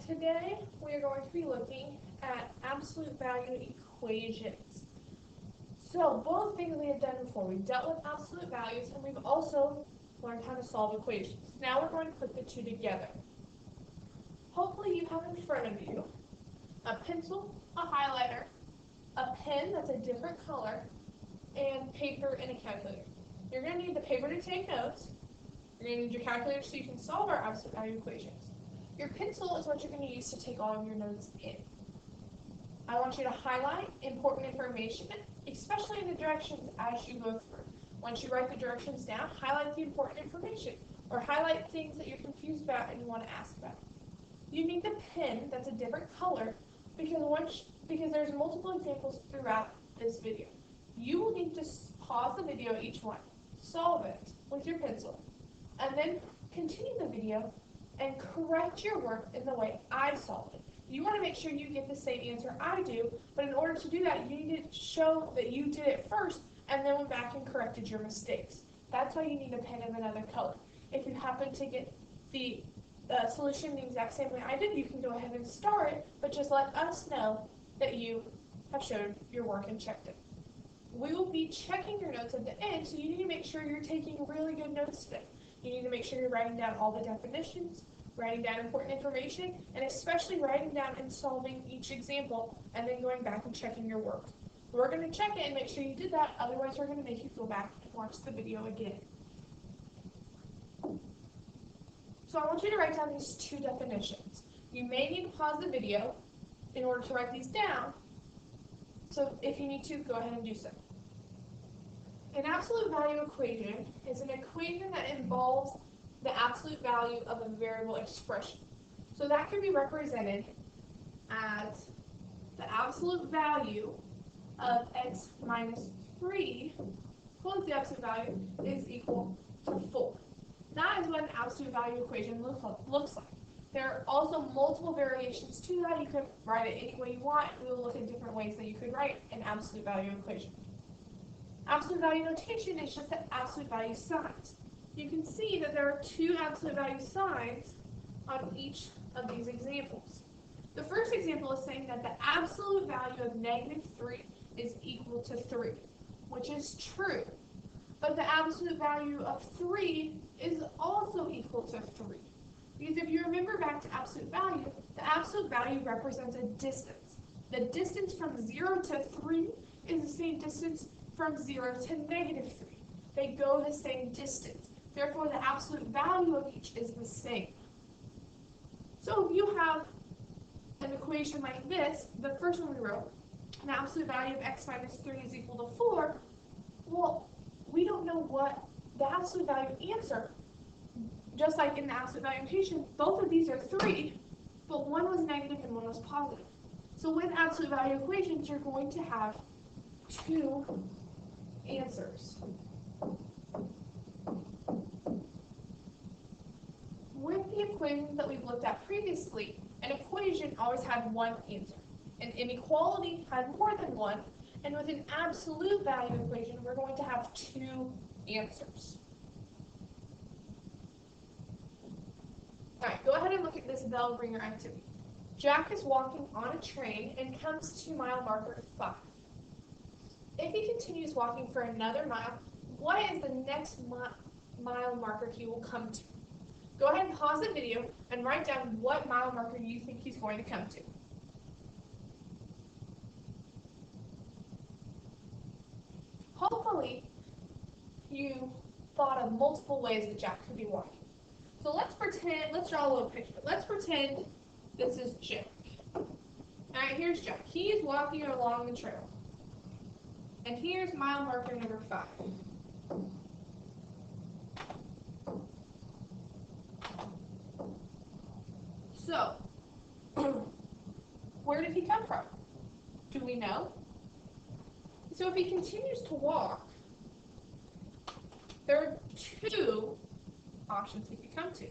Today we are going to be looking at absolute value equations. So both things we have done before, we've dealt with absolute values and we've also learned how to solve equations. Now we're going to put the two together. Hopefully you have in front of you a pencil, a highlighter, a pen that's a different color, and paper and a calculator. You're going to need the paper to take notes. You're going to need your calculator so you can solve our absolute value equations. Your pencil is what you're going to use to take all of your notes in. I want you to highlight important information, especially in the directions as you go through. Once you write the directions down, highlight the important information, or highlight things that you're confused about and you want to ask about. You need the pen that's a different color because there's multiple examples throughout this video. You will need to pause the video at each one, solve it with your pencil, and then continue the video and correct your work in the way I solved it. You want to make sure you get the same answer I do, but in order to do that, you need to show that you did it first and then went back and corrected your mistakes. That's why you need a pen of another color. If you happen to get the solution the exact same way I did, you can go ahead and start it, but just let us know that you have showed your work and checked it. We will be checking your notes at the end, so you need to make sure you're taking really good notes today. You need to make sure you're writing down all the definitions, writing down important information, and especially writing down and solving each example, and then going back and checking your work. We're going to check it and make sure you did that, otherwise we're going to make you go back and watch the video again. So I want you to write down these two definitions. You may need to pause the video in order to write these down, so if you need to, go ahead and do so. An absolute value equation is an equation that involves the absolute value of a variable expression. So that can be represented as the absolute value of x minus 3 plus the absolute value is equal to 4. That is what an absolute value equation looks like. There are also multiple variations to that. You can write it any way you want. We will look at different ways that you could write an absolute value equation. Absolute value notation is just the absolute value signs. You can see that there are two absolute value signs on each of these examples. The first example is saying that the absolute value of -3 is equal to 3, which is true. But the absolute value of 3 is also equal to 3. Because if you remember back to absolute value, the absolute value represents a distance. The distance from 0 to 3 is the same distance from 0 to -3. They go the same distance. Therefore, the absolute value of each is the same. So if you have an equation like this, the first one we wrote, an absolute value of x minus 3 is equal to 4, well, we don't know what the absolute value answer. Just like in the absolute value notation, both of these are 3, but one was negative and one was positive. So with absolute value equations, you're going to have two answers. With the equations that we've looked at previously, an equation always had one answer. An inequality had more than one, and with an absolute value equation, we're going to have two answers. Alright, go ahead and look at this bell ringer activity. Jack is walking on a train and comes to mile marker 5. If he continues walking for another mile, what is the next mile marker he will come to? Go ahead and pause the video and write down what mile marker you think he's going to come to. Hopefully, you thought of multiple ways that Jack could be walking. So let's draw a little picture. Let's pretend this is Jack. Alright, here's Jack. He is walking along the trail. And here's mile marker number 5. So, where did he come from? Do we know? So if he continues to walk, there are two options he could come to.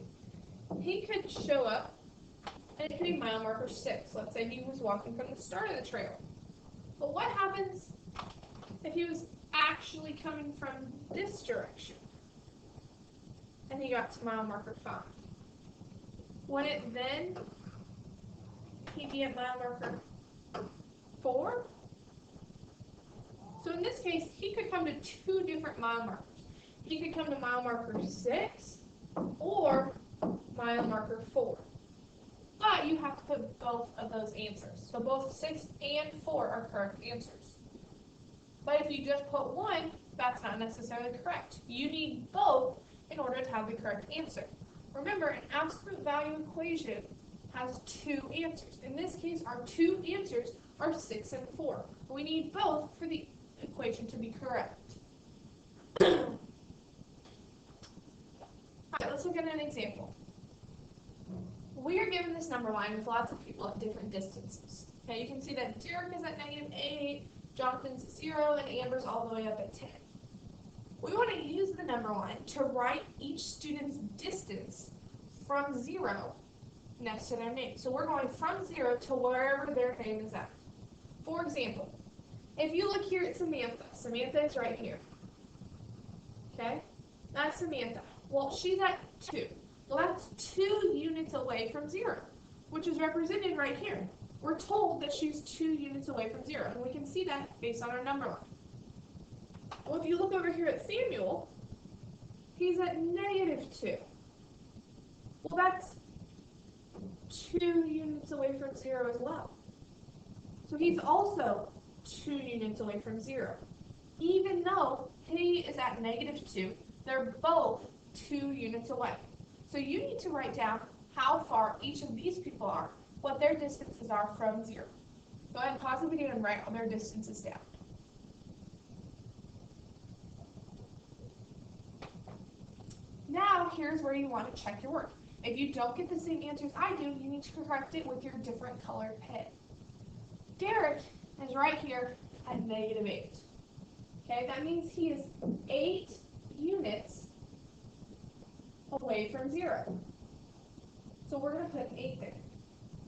He could show up, and it could be mile marker 6. Let's say he was walking from the start of the trail. But what happens if he was actually coming from this direction and he got to mile marker 5? Would it then he be at mile marker 4? So in this case, he could come to 2 different mile markers. He could come to mile marker 6 or mile marker 4. But you have to put both of those answers. So both 6 and 4 are correct answers. But if you just put one, that's not necessarily correct. You need both in order to have the correct answer. Remember, an absolute value equation has 2 answers. In this case, our 2 answers are 6 and 4. We need both for the equation to be correct. Alright, let's look at an example. We are given this number line with lots of people at different distances. Okay, you can see that Derek is at -8, Jonathan's at 0, and Amber's all the way up at 10. We want to use the number line to write each student's distance from 0 next to their name. So we're going from 0 to wherever their name is at. For example, if you look here at Samantha, Samantha is right here. Okay, that's Samantha. Well, she's at 2. Well, that's 2 units away from 0, which is represented right here. We're told that she's 2 units away from 0, and we can see that based on our number line. Well, if you look over here at Samuel, he's at -2. Well, that's 2 units away from 0 as well. So he's also 2 units away from 0. Even though he is at -2, they're both 2 units away. So you need to write down how far each of these people are, what their distances are from 0. Go ahead and pause the video and write all their distances down. Now, here's where you want to check your work. If you don't get the same answers I do, you need to correct it with your different colored pen. Derek is right here at -8. Okay, that means he is 8 units away from 0. So we're going to put 8 there.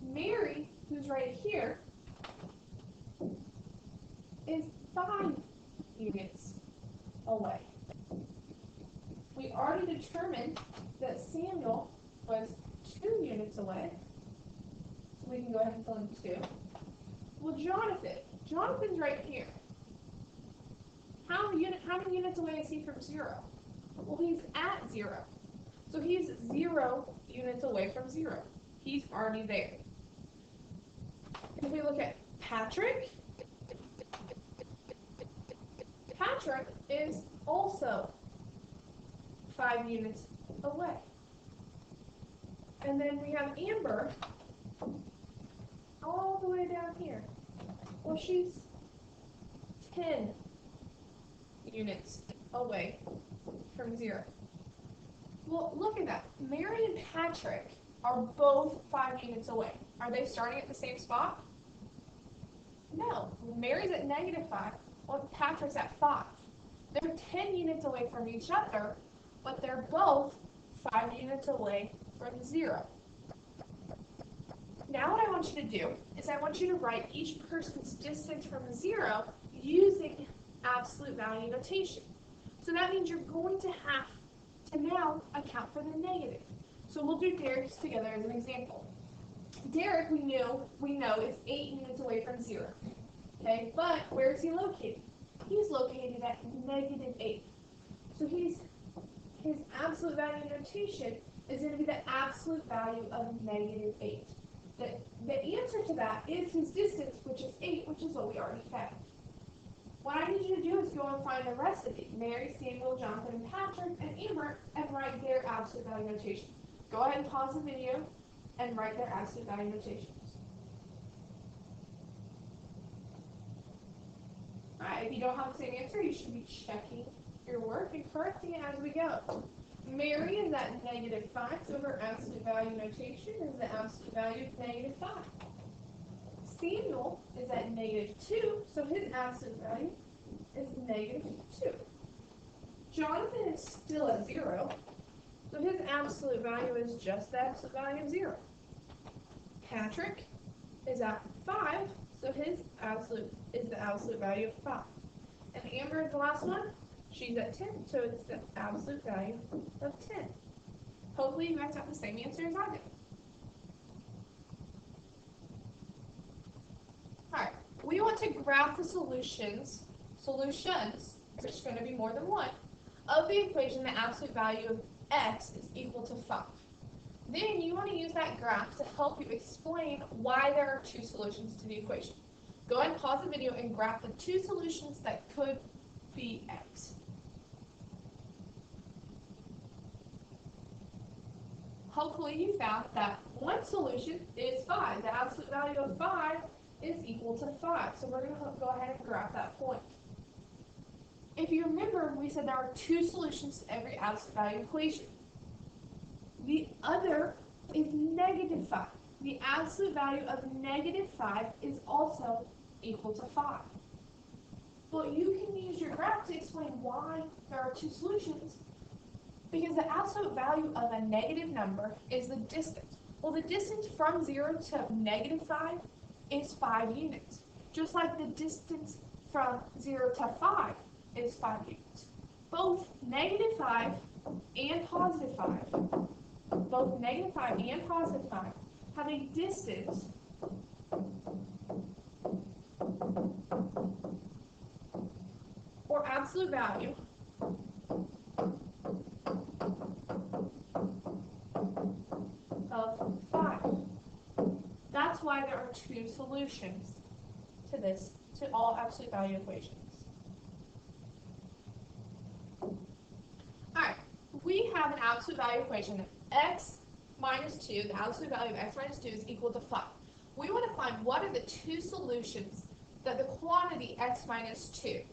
Mary, who's right here, is 5 units away. We already determined that Samuel was 2 units away. So we can go ahead and fill in 2. Well, Jonathan's right here. How many units away is he from 0? Well, he's at 0. So he's 0 units away from 0. He's already there. If we look at Patrick, Patrick is also 5 units away. And then we have Amber all the way down here. Well, she's 10 units away from 0. Well, look at that. Mary and Patrick are both 5 units away. Are they starting at the same spot? No. Mary's at -5, while Patrick's at 5. They're 10 units away from each other, but they're both 5 units away from 0. Now what I want you to do is I want you to write each person's distance from 0 using absolute value notation. So that means you're going to have to now account for the negative. So we'll do Derek's together as an example. Derek, we know is 8 units away from 0. Okay, but where is he located? He's located at -8. So his absolute value notation is going to be the absolute value of -8. The answer to that is his distance, which is 8, which is what we already found. What I need you to do is go and find the rest of these, Mary, Samuel, Jonathan, and Patrick, and Amber, and write their absolute value notation. Go ahead and pause the video and write their absolute value notations. Alright, if you don't have the same answer, you should be checking your work and correcting it as we go. Mary is at -5, so her absolute value notation is the absolute value of -5. Samuel is at -2, so his absolute value is -2. Jonathan is still at 0, so his absolute value is just the absolute value of 0. Patrick is at 5, so his absolute is the absolute value of 5. And Amber is the last one. She's at 10, so it's the absolute value of 10. Hopefully you guys have the same answer as I did. to graph the solutions, there's going to be more than one, of the equation, the absolute value of x is equal to 5. Then you want to use that graph to help you explain why there are two solutions to the equation. Go ahead and pause the video and graph the two solutions that could be x. Hopefully you found that one solution is 5. The absolute value of 5 is equal to 5. So we're going to go ahead and graph that point. If you remember, we said there are two solutions to every absolute value equation. The other is negative 5. The absolute value of negative 5 is also equal to 5. Well, you can use your graph to explain why there are two solutions, because the absolute value of a negative number is the distance. Well, the distance from 0 to negative 5 is 5 units, just like the distance from 0 to 5 is 5 units. Both negative 5 and positive 5, both negative 5 and positive 5 have a distance or absolute value of 5. That's why there are two solutions to all absolute value equations. Alright, we have an absolute value equation. X minus 2, the absolute value of x minus 2 is equal to 5. We want to find what are the two solutions that the quantity x minus 2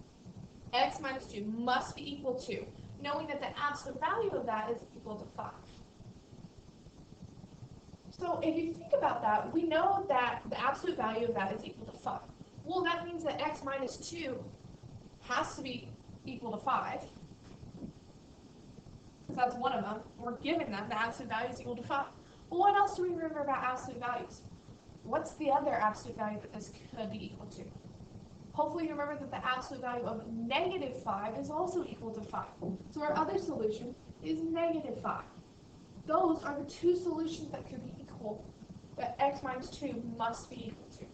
must be equal to, knowing that the absolute value of that is equal to 5. So if you think about that, we know that the absolute value of that is equal to 5. Well, that means that x minus 2 has to be equal to 5. Because that's one of them. We're given that the absolute value is equal to 5. Well, what else do we remember about absolute values? What's the other absolute value that this could be equal to? Hopefully you remember that the absolute value of negative 5 is also equal to 5. So our other solution is negative 5. Those are the two solutions that could be equal, that x minus 2 must be equal to.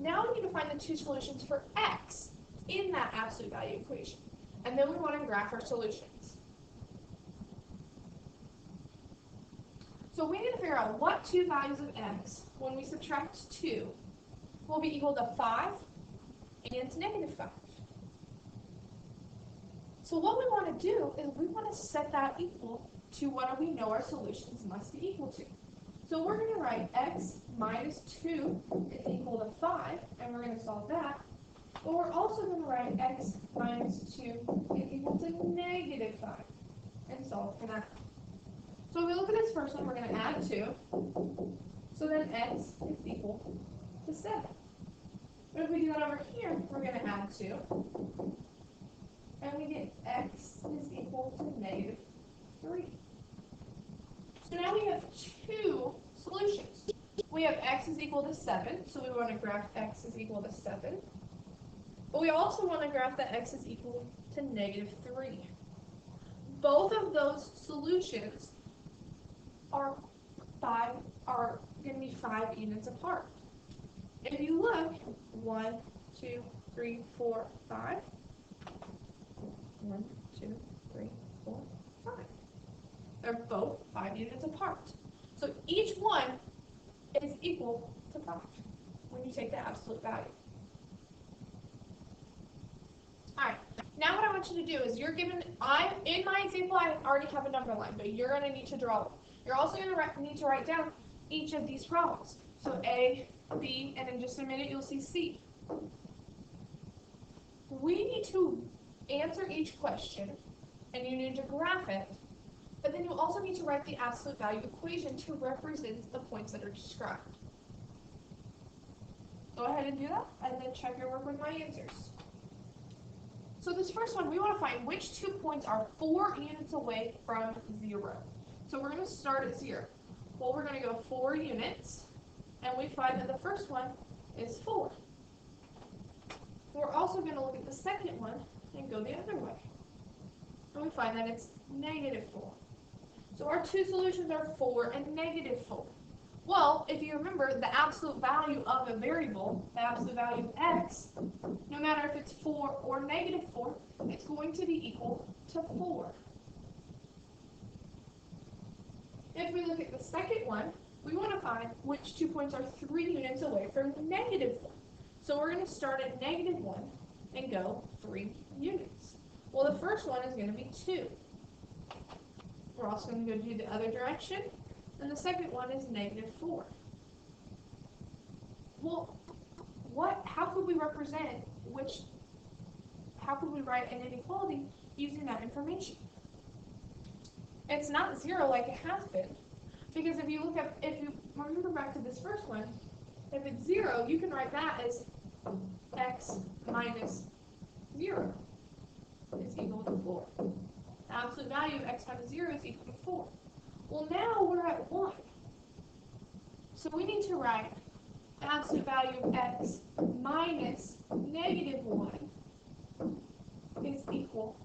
Now we need to find the two solutions for x in that absolute value equation. And then we want to graph our solutions. So we need to figure out what two values of x, when we subtract 2, will be equal to 5 and negative 5. So what we want to do is we want to set that equal to what we know our solutions must be equal to. So we're going to write x minus 2 is equal to 5, and we're going to solve that. But we're also going to write x minus 2 is equal to negative 5 and solve for that. So if we look at this first one, we're going to add 2. So then x is equal to 7. But if we do that over here, we're going to add 2. And we get x is equal to negative 3. So now we have two solutions. We have x is equal to 7, so we want to graph x is equal to 7. But we also want to graph that x is equal to negative 3. Both of those solutions are going to be 5 units apart. If you look, 1, 2, 3, 4, 5. 1, 2, 3, 4, 5. They're both 5 units apart. So each one is equal to 5 when you take the absolute value. Alright, now what I want you to do is you're given, in my example I already have a number line, but you're going to need to draw one. You're also going to need to write down each of these problems. So A, B, and in just a minute you'll see C. We need to answer each question, and you need to graph it, but then you also need to write the absolute value equation to represent the points that are described. Go ahead and do that, and then check your work with my answers. So this first one, we want to find which 2 points are 4 units away from 0. So we're going to start at 0. Well, we're going to go 4 units, and we find that the first one is 4. We're also going to look at the second one and go the other way. And we find that it's negative 4. So our two solutions are 4 and negative 4. Well, if you remember, the absolute value of a variable, the absolute value of x, no matter if it's 4 or negative 4, it's going to be equal to 4. If we look at the second one, we want to find which 2 points are 3 units away from negative 1. So we're going to start at negative 1 and go 3 units. Well, the first one is going to be 2. We're also going to go do the other direction. And the second one is negative 4. Well, how could we represent how could we write an inequality using that information? It's not 0 like it has been. Because if you remember back to this first one, if it's 0, you can write that as x minus 0 is equal to 4. The absolute value of x minus 0 is equal to 4. Well, now we're at 1. So we need to write the absolute value of x minus negative 1 is equal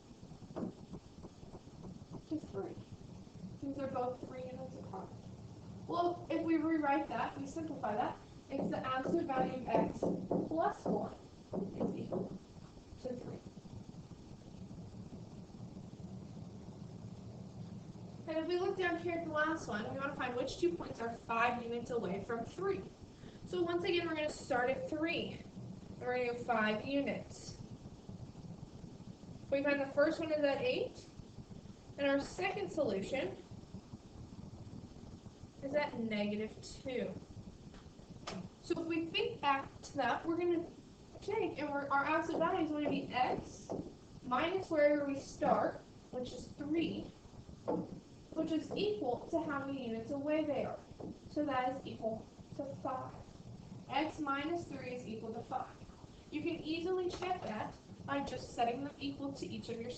to 3. These are both 3 units apart. Well, if we rewrite that, we simplify that, it's the absolute value of x plus 1 is equal to 3. And if we look down here at the last one, we want to find which 2 points are 5 units away from 3. So once again, we're going to start at 3. And we're going to go 5 units. We find the first one is at 8. And our second solution is at negative 2. So if we think back to that, we're going to take, and our absolute value is going to be x minus wherever we start, which is 3, which is equal to how many units away they are. So that is equal to 5. X minus 3 is equal to 5. You can easily check that by just setting them equal to each of your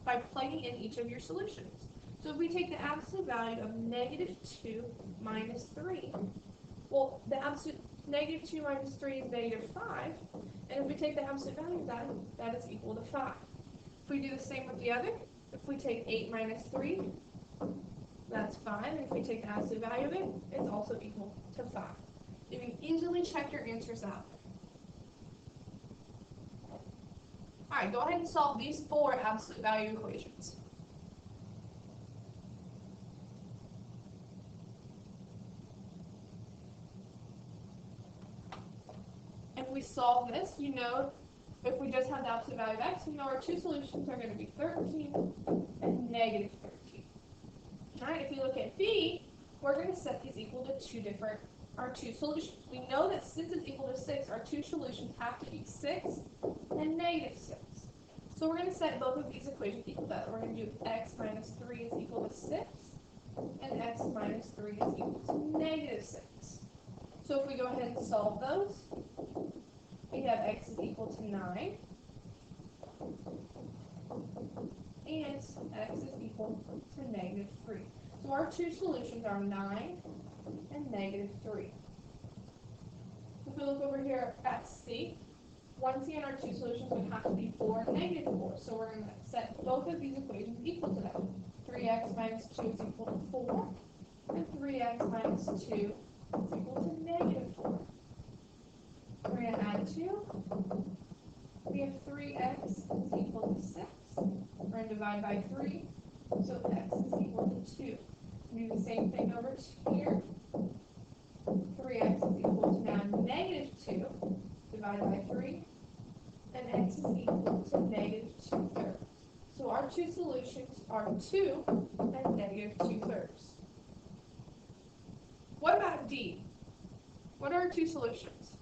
by plugging in each of your solutions. So if we take the absolute value of negative 2 minus 3, well, the absolute negative 2 minus 3 is negative 5, and if we take the absolute value of that, that is equal to 5. If we do the same with the other, if we take 8 minus 3, that's 5, and if we take the absolute value of it, it's also equal to 5. You can easily check your answers out. Alright, go ahead and solve these 4 absolute value equations. If we solve this, you know, if we just have the absolute value of x, you know our 2 solutions are going to be 13 and negative 13. Alright, if you look at B, we're going to set these equal to our 2 solutions. We know that since it's equal to 6, our 2 solutions have to be 6 and negative 6. So we're going to set both of these equations equal to that. We're going to do x minus 3 is equal to 6, and x minus 3 is equal to negative 6. So if we go ahead and solve those, we have x is equal to 9, and x is equal to negative 3. So our 2 solutions are 9 and negative 3. If we look over here at C, once again our 2 solutions would have to be 4 and negative 4. So we're going to set both of these equations equal to that. 3x minus 2 is equal to 4, and 3x minus 2 is equal to negative 4. We're going to add 2. We have 3x is equal to 6. We're going to divide by 3, so x is equal to 2. We do the same thing over here. 3x is equal to now negative 2 divided by 3, and x is equal to negative 2/3. So our 2 solutions are 2 and negative 2/3. What about D? What are our 2 solutions?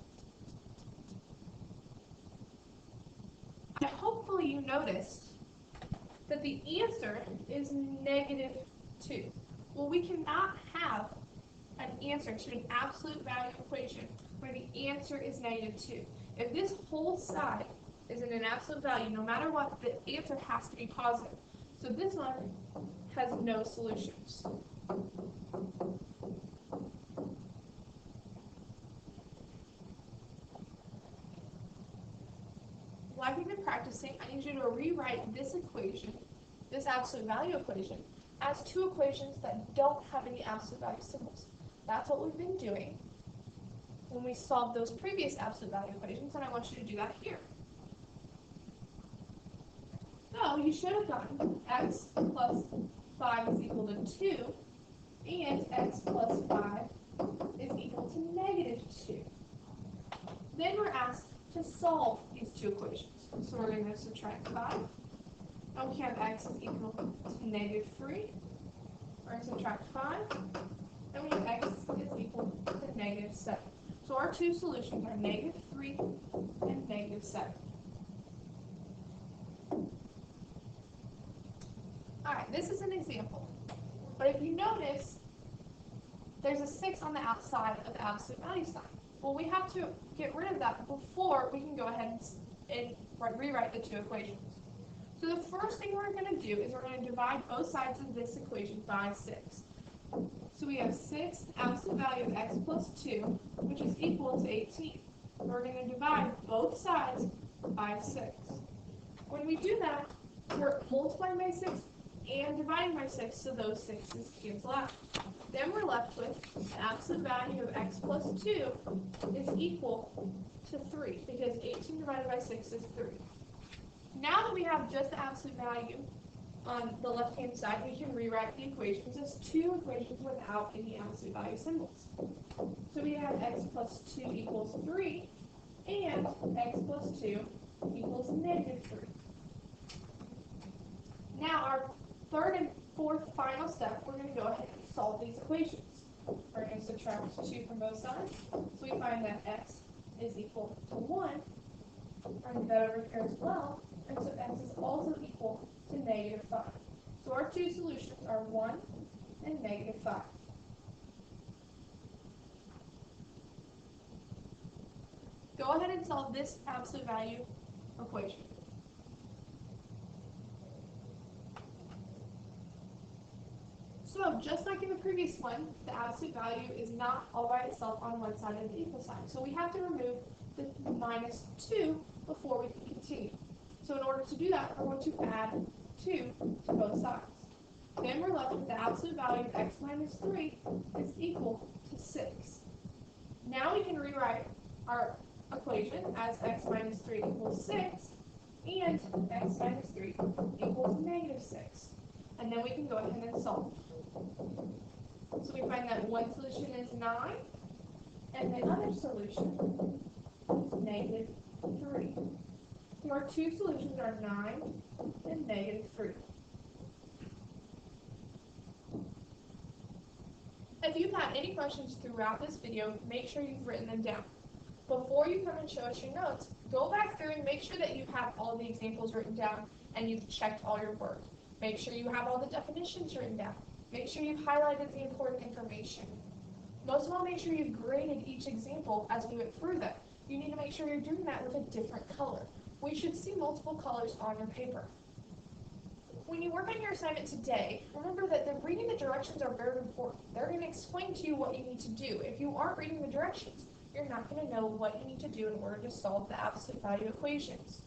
Hopefully you noticed that the answer is negative 2. Well, we cannot have an answer to an absolute value equation where the answer is negative 2. If this whole side is in an absolute value, no matter what, the answer has to be positive. So this one has no solutions. Like we've been practicing, I need you to rewrite this equation, this absolute value equation, as 2 equations that don't have any absolute value symbols. That's what we've been doing when we solved those previous absolute value equations, and I want you to do that here. So you should have gotten x plus 5 is equal to 2, and x plus 5 is equal to negative 2. Then we're asked to solve these two equations. So we're going to subtract 5. And we have x is equal to negative 3. We're going to subtract 5. And we have x is equal to negative 7. So our two solutions are negative 3 and negative 7. Alright, this is an example. But if you notice, there's a 6 on the outside of the absolute value sign. Well, we have to get rid of that before we can go ahead and rewrite the two equations. So the first thing we're going to do is we're going to divide both sides of this equation by 6. So we have 6 absolute value of x plus 2, which is equal to 18. We're going to divide both sides by 6. When we do that, we're multiplying by 6 and dividing by 6, so those 6's cancel out. Then we're left with the absolute value of x plus 2 is equal to 3, because 18 divided by 6 is 3. Now that we have just the absolute value on the left-hand side, we can rewrite the equations as two equations without any absolute value symbols. So we have x plus 2 equals 3, and x plus 2 equals negative 3. Now our third and fourth final step, we're going to go ahead and solve these equations. We're going to subtract 2 from both sides, so we find that x is equal to 1. We're going to do that over here as well, and so x is also equal to negative 5. So our two solutions are 1 and negative 5. Go ahead and solve this absolute value equation. So just like in the previous one, the absolute value is not all by itself on one side of the equal sign. So we have to remove the minus 2 before we can continue. So in order to do that, we're going to add 2 to both sides. Then we're left with the absolute value of x minus 3 is equal to 6. Now we can rewrite our equation as x minus 3 equals 6 and x minus 3 equals negative 6. And then we can go ahead and solve. So we find that one solution is 9, and the other solution is negative 3. So our two solutions are 9 and negative 3. If you've had any questions throughout this video, make sure you've written them down. Before you come and show us your notes, go back through and make sure that you have all the examples written down and you've checked all your work. Make sure you have all the definitions written down. Make sure you've highlighted the important information. Most of all, make sure you've graded each example as we went through them. You need to make sure you're doing that with a different color. We should see multiple colors on your paper. When you work on your assignment today, remember that the reading the directions are very important. They're going to explain to you what you need to do. If you aren't reading the directions, you're not going to know what you need to do in order to solve the absolute value equations.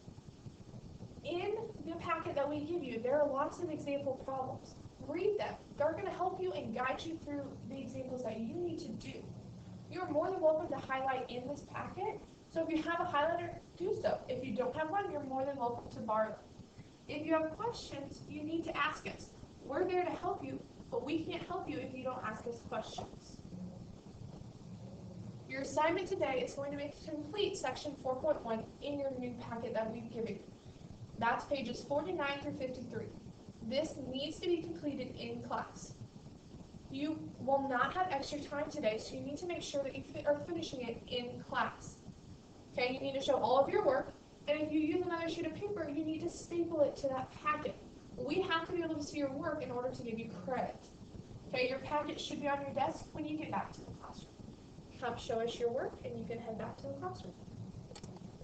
In the packet that we give you, there are lots of example problems. Read them. They're going to help you and guide you through the examples that you need to do. You're more than welcome to highlight in this packet, so if you have a highlighter, do so. If you don't have one, you're more than welcome to borrow them. If you have questions, you need to ask us. We're there to help you, but we can't help you if you don't ask us questions. Your assignment today is going to be to complete section 4.1 in your new packet that we've given you. That's pages 49 through 53. This needs to be completed in class. You will not have extra time today, so you need to make sure that you are finishing it in class. Okay, you need to show all of your work, and if you use another sheet of paper, you need to staple it to that packet. We have to be able to see your work in order to give you credit. Okay, your packet should be on your desk when you get back to the classroom. Come show us your work, and you can head back to the classroom.